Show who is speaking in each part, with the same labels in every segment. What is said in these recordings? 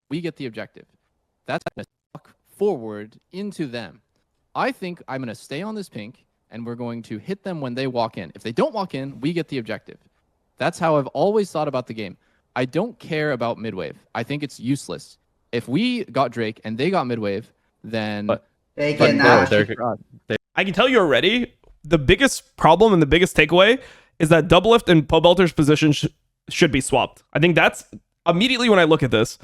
Speaker 1: we get the objective. That's going to suck forward into them. I think I'm going to stay on this pink, and we're going to hit them when they walk in. If they don't walk in, we get the objective. That's how I've always thought about the game. I don't care about MidWave. I think it's useless. If we got Drake and they got MidWave, then
Speaker 2: they cannot.
Speaker 3: I can tell you already, the biggest problem and the biggest takeaway is that Doublelift and Pobelter's position should be swapped. I think that's immediately when I look at this.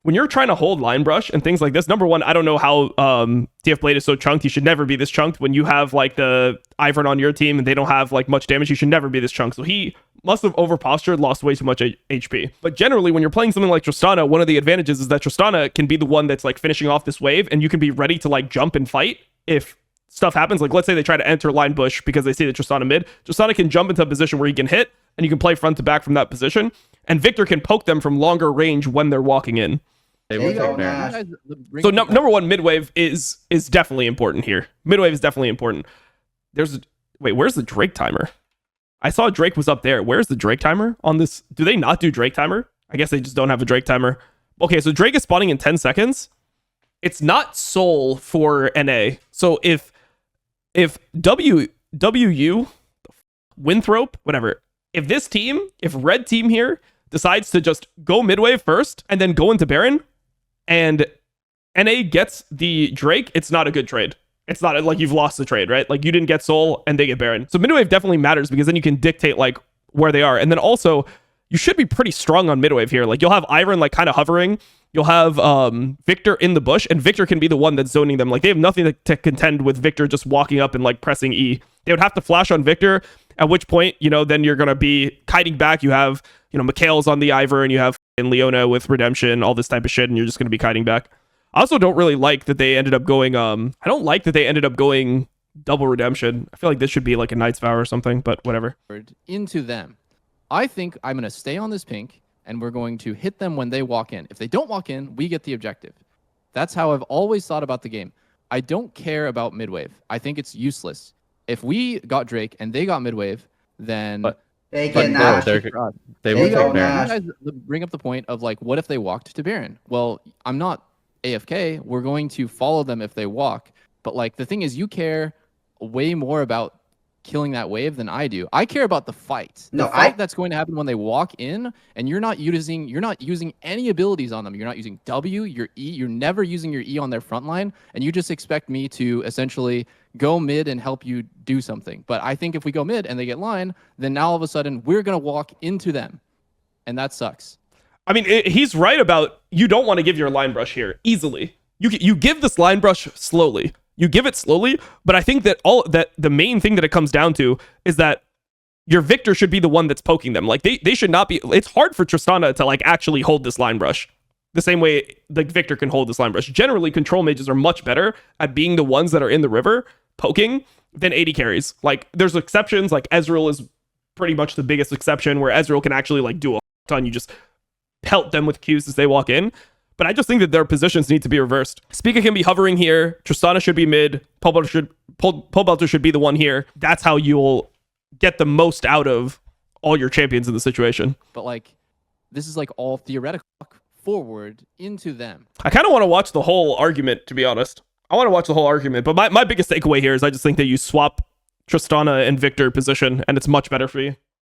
Speaker 3: When you're trying to hold line brush and things like this, number one, I don't know how TF Blade is so chunked. He should never be this chunked. When you have like the Ivern on your team and they don't have like much damage, he should never be this chunked. So he must have over postured, lost way too much HP. But generally, when you're playing something like Tristana, one of the advantages is that Tristana can be the one that's like finishing off this wave, and you can be ready to like jump and fight if stuff happens. Like let's say they try to enter line bush because they see the Tristana mid. Tristana can jump into a position where he can hit, and you can play front to back from that position. And Victor can poke them from longer range when they're walking in.
Speaker 2: So
Speaker 3: number one, MidWave is definitely important here. MidWave is definitely important. Wait, where's the Drake timer? I saw Drake was up there. Where's the Drake timer on this? Do they not do Drake timer? I guess they just don't have a Drake timer. Okay, so Drake is spawning in 10 seconds. It's not Soul for NA. So if WU, Winthrop, whatever, if red team here decides to just go MidWave first and then go into Baron, and NA gets the Drake, it's not a good trade. It's not like you've lost the trade, right? Like you didn't get Soul and they get Baron. So MidWave definitely matters because then you can dictate like where they are. And then also you should be pretty strong on MidWave here. Like you'll have Ivern like kind of hovering. You'll have Victor in the bush, and Victor can be the one that's zoning them. Like they have nothing to contend with Victor just walking up and like pressing E. They would have to flash on Victor, at which point, then you're going to be kiting back. You have, Mikhail's on the Ivern, and you have Leona with Redemption, all this type of shit, and you're just going to be kiting back. I also don't really like that they ended up going, I don't like that they ended up going double Redemption. I feel like this should be like a Knight's Vow or something, but whatever.
Speaker 1: Into them. I think I'm going to stay on this pink, and we're going to hit them when they walk in. If they don't walk in, we get the objective. That's how I've always thought about the game. I don't care about MidWave. I think it's useless. If we got Drake and they got MidWave, then
Speaker 2: they cannot.
Speaker 1: They will take Baron. You guys bring up the point of like, what if they walked to Baron? Well, I'm not AFK. We're going to follow them if they walk. But like the thing is, you care way more about killing that wave than I do. I care about the fight. The fight that's going to happen when they walk in, and you're not using any abilities on them. You're not using W, your E, you're never using your E on their front line, and you just expect me to essentially go mid and help you do something. But I think if we go mid and they get line, then now all of a sudden we're going to walk into them, and that sucks.
Speaker 3: I mean, he's right about you don't want to give your line brush here easily. You give this line brush slowly. You give it slowly, but I think that the main thing that it comes down to is that your Victor should be the one that's poking them. Like they should not be. It's hard for Tristana to like actually hold this line brush the same way like Victor can hold this line brush. Generally, control mages are much better at being the ones that are in the river poking than AD carries. Like there's exceptions. Like Ezreal is pretty much the biggest exception where Ezreal can actually like do a ton. You just pelt them with Qs as they walk in. But I just think that their positions need to be reversed. Spica can be hovering here. Tristana should be mid. Pobelter should be the one here. That's how you'll get the most out of all your champions in the situation.
Speaker 1: But like, this is like all theoretical forward into them.
Speaker 3: I kind of want to watch the whole argument, to be honest. I want to watch the whole argument. But my biggest takeaway here is I just think that you swap Tristana and Victor position, and it's much better for you.